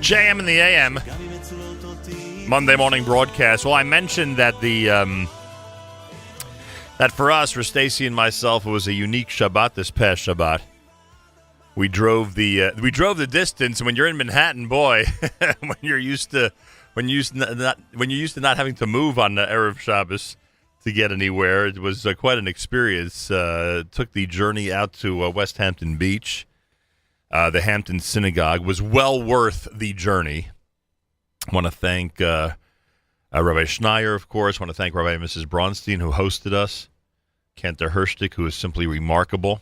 JM in the AM, Monday morning broadcast. Well, I mentioned that that for us, for Stacy and myself, it was a unique Shabbat this past Shabbat. We drove the distance. When you're in Manhattan, boy, when you're used to not having to move on the Erev Shabbos to get anywhere, it was quite an experience. Took the journey out to West Hampton Beach. The Hampton Synagogue was well worth the journey. I want to thank Rabbi Schneier, of course. I want to thank Rabbi and Mrs. Bronstein, who hosted us. Cantor Hirschtick, who is simply remarkable.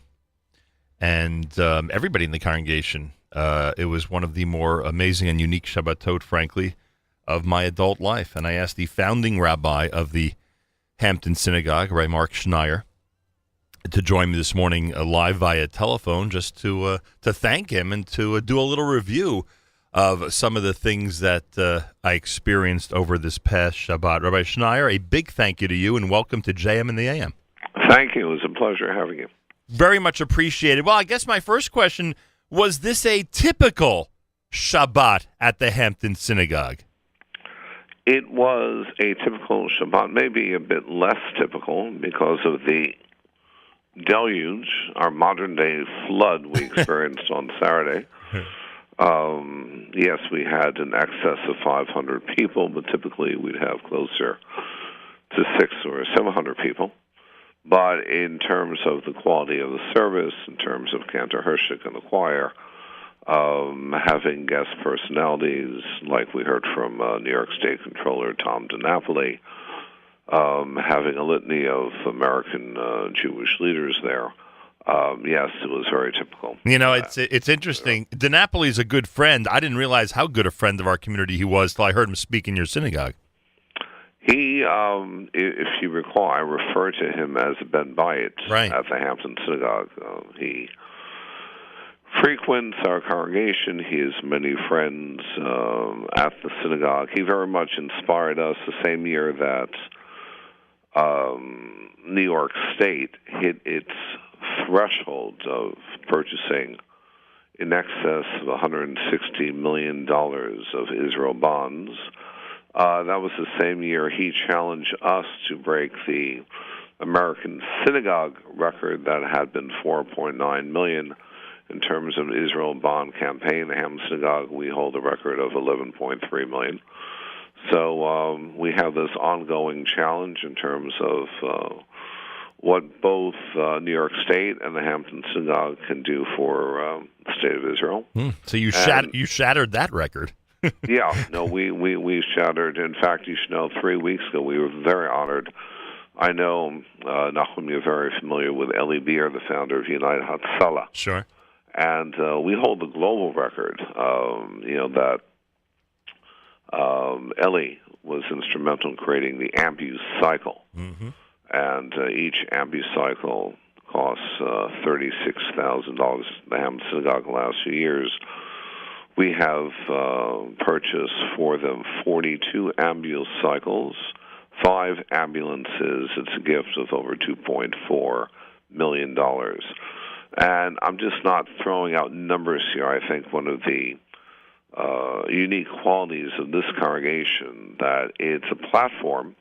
And everybody in the congregation. It was one of the more amazing and unique Shabbatot, frankly, of my adult life. And I asked the founding rabbi of the Hampton Synagogue, Rabbi Marc Schneier, to join me this morning live via telephone, just to thank him and to do a little review of some of the things that I experienced over this past Shabbat. Rabbi Schneier, a big thank you to you, and welcome to JM in the AM. Thank you. It was a pleasure having you. Very much appreciated. Well, I guess my first question, was this a typical Shabbat at the Hampton Synagogue? It was a typical Shabbat, maybe a bit less typical because of the deluge, our modern-day flood we experienced on Saturday. Yes, we had an excess of 500 people, but typically we'd have closer to 600 or 700 people. But in terms of the quality of the service, in terms of Cantor Hirschtick and the choir, having guest personalities like we heard from New York State Controller Tom DiNapoli, having a litany of American Jewish leaders there. Yes, it was very typical. You know, it's interesting. DiNapoli's a good friend. I didn't realize how good a friend of our community he was till I heard him speak in your synagogue. He, if you recall, I refer to him as Ben Bayit at the Hampton Synagogue. He frequents our congregation. He has many friends at the synagogue. He very much inspired us the same year that New York State hit its threshold of purchasing in excess of $160 million of Israel bonds. That was the same year he challenged us to break the American synagogue record that had been $4.9 million in terms of Israel bond campaign. The Hampton Synagogue, we hold a record of $11.3 million. So we have this ongoing challenge in terms of what both New York State and the Hampton Synagogue can do for the state of Israel. So you shattered that record. Yeah, no, we shattered. In fact, you should know, 3 weeks ago we were very honored. I know, Nachum, you're very familiar with Eli Beer, the founder of United Hatzalah. Sure. And we hold the global record, that Eli was instrumental in creating the Ambu cycle. Mm-hmm. And each Ambu cycle costs $36,000. The Hampton Synagogue the last few years, we have purchased for them 42 ambulance cycles, 5 ambulances. It's a gift of over $2.4 million. And I'm just not throwing out numbers here. I think one of the unique qualities of this congregation that it's a platform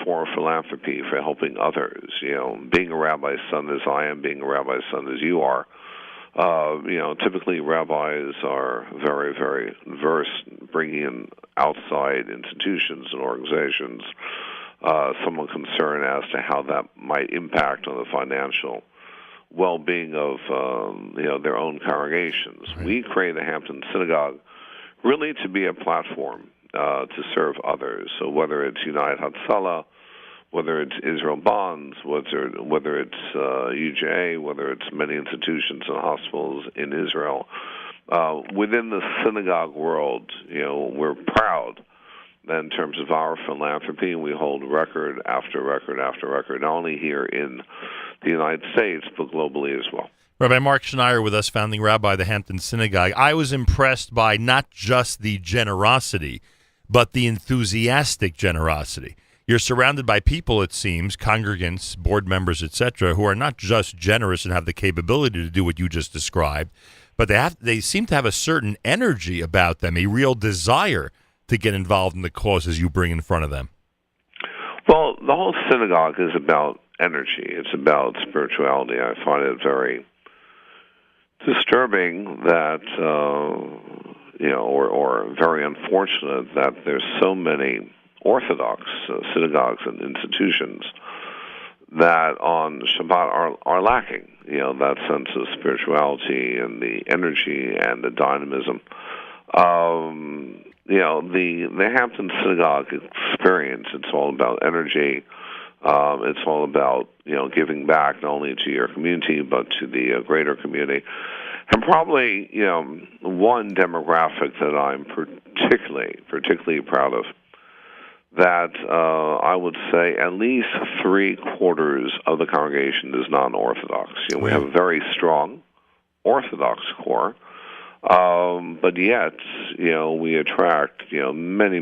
for philanthropy, for helping others. Being a rabbi's son as I am, being a rabbi's son as you are, typically rabbis are very, very versed in bringing in outside institutions and organizations, somewhat concerned as to how that might impact on the financial well-being of their own congregations. Right. We created the Hampton Synagogue really to be a platform to serve others. So whether it's United Hatzalah, whether it's Israel Bonds, whether it's UJA, whether it's many institutions and hospitals in Israel, within the synagogue world, we're proud that in terms of our philanthropy, we hold record after record after record, not only here in the United States, but globally as well. Rabbi Marc Schneier with us, founding rabbi of the Hampton Synagogue. I was impressed by not just the generosity, but the enthusiastic generosity. You're surrounded by people, it seems, congregants, board members, etc., who are not just generous and have the capability to do what you just described, but they seem to have a certain energy about them, a real desire to get involved in the causes you bring in front of them. Well, the whole synagogue is about energy. It's about spirituality. I find it very disturbing that, or very unfortunate that there's so many Orthodox synagogues and institutions that on Shabbat are lacking, that sense of spirituality and the energy and the dynamism. The Hampton Synagogue experience, it's all about energy. It's all about, giving back not only to your community but to the greater community. And probably, one demographic that I'm particularly proud of, that I would say at least 3/4 of the congregation is non-Orthodox. We have a very strong Orthodox core, but yet, we attract, many,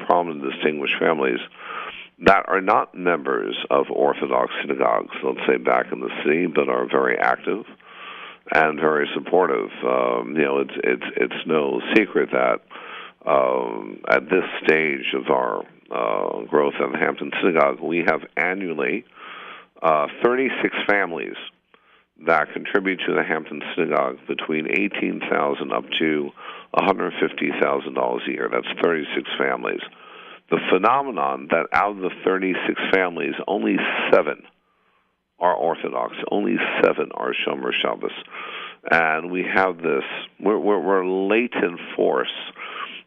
prominent, distinguished families that are not members of Orthodox synagogues, let's say back in the city, but are very active and very supportive. It's no secret that at this stage of our growth in the Hampton Synagogue, we have annually 36 families that contribute to the Hampton Synagogue between $18,000 up to $150,000 a year. That's 36 families. The phenomenon that out of the 36 families, only 7 are Orthodox. Only 7 are Shomer Shabbos. And we have this, we're latent force,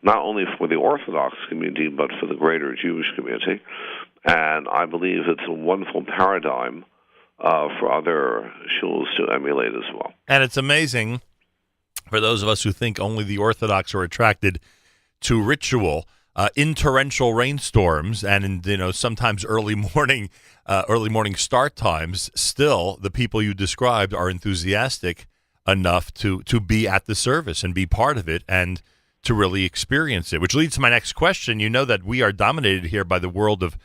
not only for the Orthodox community, but for the greater Jewish community. And I believe it's a wonderful paradigm for other shuls to emulate as well. And it's amazing for those of us who think only the Orthodox are attracted to ritual. In torrential rainstorms and sometimes early morning start times, still the people you described are enthusiastic enough to be at the service and be part of it and to really experience it. Which leads to my next question. You know that we are dominated here by the world of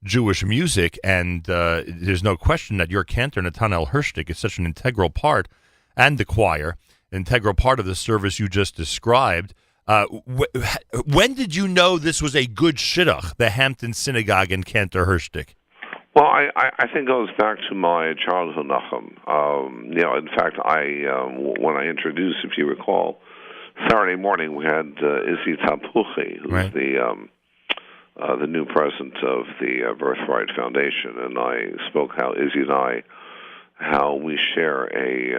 Jewish music, and there's no question that your cantor, Netanel Hirschtig, is such an integral part, and the choir, an integral part of the service you just described. When did you know this was a good shidduch, the Hampton Synagogue and Cantor Hirschtig? Well, I think it goes back to my childhood, Nachum. In fact, when I introduced, if you recall, Saturday morning we had Izzy Tapuchi, who's right. The new president of the Birthright Foundation, and I spoke how Izzy and how we share a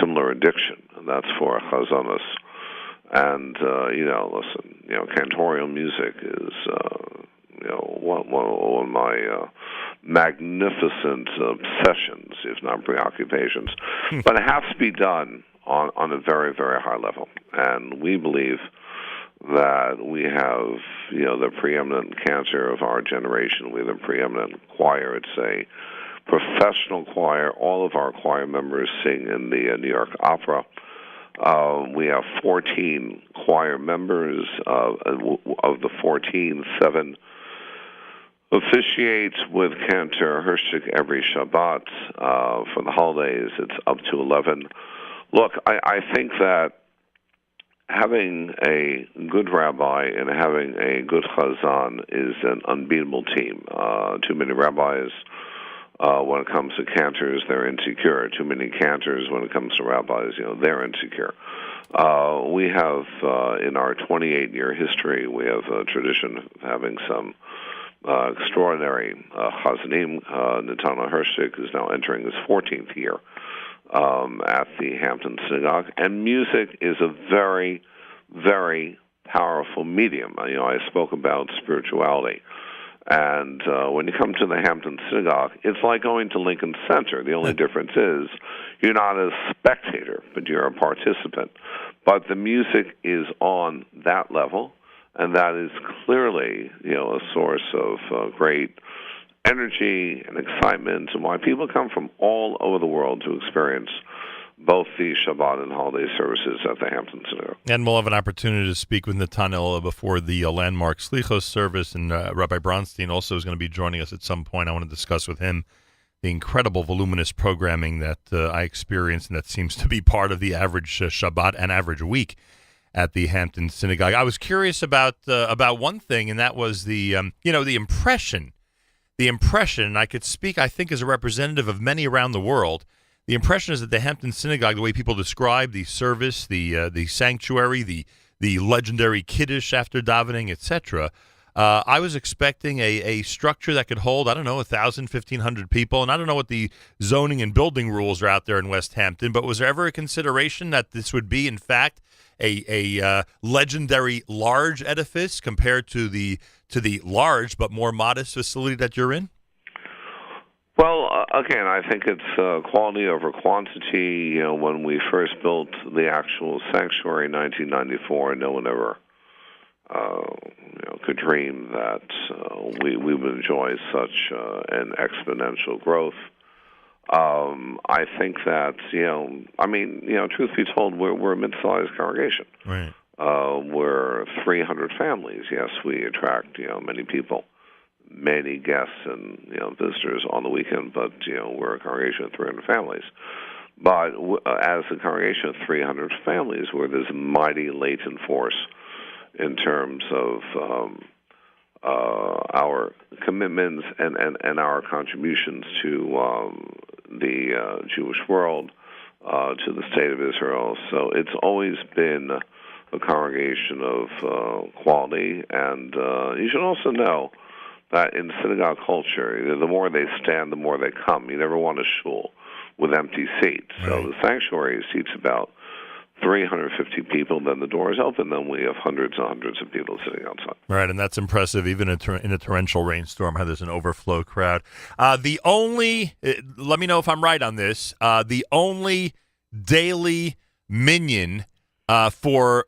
similar addiction, and that's for chazanas. And, cantorial music is, one of my magnificent obsessions, if not preoccupations. But it has to be done on a very, very high level. And we believe that we have, the preeminent cantor of our generation. We have the preeminent choir. It's a professional choir. All of our choir members sing in the New York Opera. We have 14 choir members. Of the 14, 7 officiate with Cantor Hirschtig every Shabbat. For the holidays, it's up to 11. Look, I think that having a good rabbi and having a good chazan is an unbeatable team. Too many rabbis. When it comes to cantors, they're insecure. Too many cantors, when it comes to rabbis, they're insecure. We have, in our 28-year history, we have a tradition of having some extraordinary chazanim. Netanel Hirschtig is now entering his 14th year at the Hampton Synagogue. And music is a very, very powerful medium. I spoke about spirituality. And when you come to the Hampton Synagogue, it's like going to Lincoln Center. The only difference is you're not a spectator, but you're a participant. But the music is on that level, and that is clearly, a source of great energy and excitement, and why people come from all over the world to experience both the Shabbat and holiday services at the Hampton Synagogue. And we'll have an opportunity to speak with Netanel before the landmark Slichos service, and Rabbi Bronstein also is going to be joining us at some point. I want to discuss with him the incredible voluminous programming that I experienced, and that seems to be part of the average Shabbat and average week at the Hampton Synagogue. I was curious about one thing, and that was the impression. The impression, and I could speak, I think, as a representative of many around the world. The impression is that the Hampton Synagogue, the way people describe the service, the sanctuary, the legendary Kiddush after davening, etc. I was expecting a structure that could hold, 1,000, 1,500 people, and I don't know what the zoning and building rules are out there in West Hampton, but was there ever a consideration that this would be, in fact, a legendary large edifice compared to the large but more modest facility that you're in? Well, again, I think it's quality over quantity. When we first built the actual sanctuary in 1994, no one ever could dream that we would enjoy such an exponential growth. I think that truth be told, we're a mid-sized congregation. Right. We're 300 families. Yes, we attract many people, many guests and visitors on the weekend, but we're a congregation of 300 families. But as a congregation of 300 families, we're this mighty latent force in terms of our commitments and our contributions to the Jewish world, to the state of Israel. So it's always been a congregation of quality, and you should also know that in synagogue culture, the more they stand, the more they come. You never want a shul with empty seats. Right. So the sanctuary seats about 350 people, then the doors open, then we have hundreds and hundreds of people sitting outside. Right, and that's impressive, even in a torrential rainstorm, how there's an overflow crowd. Let me know if I'm right on this, the only daily minyan for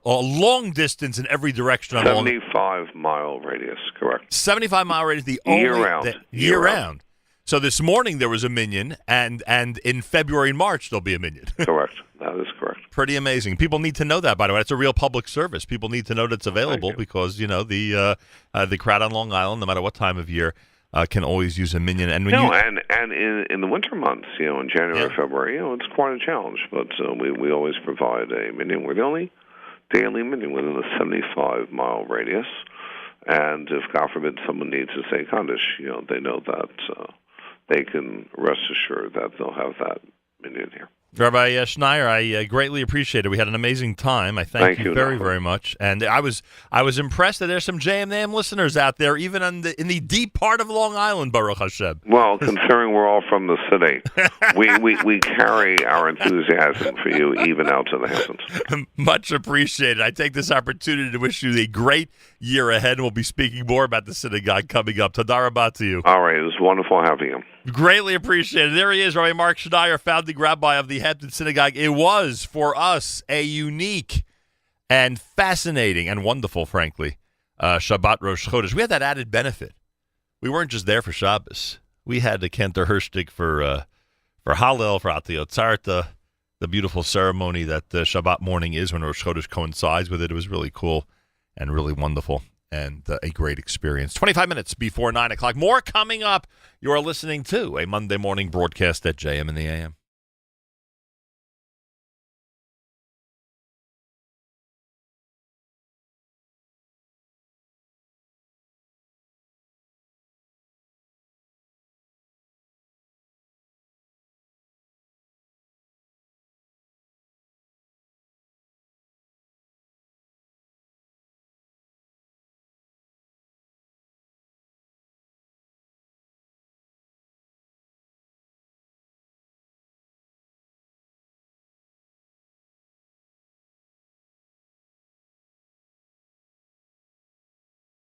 a long distance in every direction. 75-mile radius, correct. 75-mile radius, the only... Year-round. Year-round. So this morning there was a minyan, and in February and March there'll be a minyan. Correct. That is correct. Pretty amazing. People need to know that, by the way. It's a real public service. People need to know that it's available because, the crowd on Long Island, no matter what time of year, can always use a minyan. And in the winter months, in January, February, it's quite a challenge. But we always provide a minyan. We're the only daily minyan within a 75-mile radius. And if, God forbid, someone needs to say Kaddish, they know that they can rest assured that they'll have that minyan here. Rabbi Schneier, I greatly appreciate it. We had an amazing time. I thank you very, very much. And I was impressed that there's some JMAM listeners out there, even in the deep part of Long Island, Baruch Hashem. Well, considering we're all from the city, we carry our enthusiasm for you even out to the Hamptons. Much appreciated. I take this opportunity to wish you a great year ahead. We'll be speaking more about the synagogue coming up. Tadah Rabbah to you. All right. It was wonderful having you. Greatly appreciated. There he is, Rabbi Marc Schneier, founding rabbi of the Hampton Synagogue. It was, for us, a unique and fascinating and wonderful, frankly, Shabbat Rosh Chodesh. We had that added benefit. We weren't just there for Shabbos. We had the Cantor Hirschtig for Hallel, for Atiyot Tzarta, the beautiful ceremony that Shabbat morning is when Rosh Chodesh coincides with it. It was really cool and really wonderful. And a great experience. 25 minutes before 9 o'clock. More coming up. You are listening to a Monday morning broadcast at JM in the AM.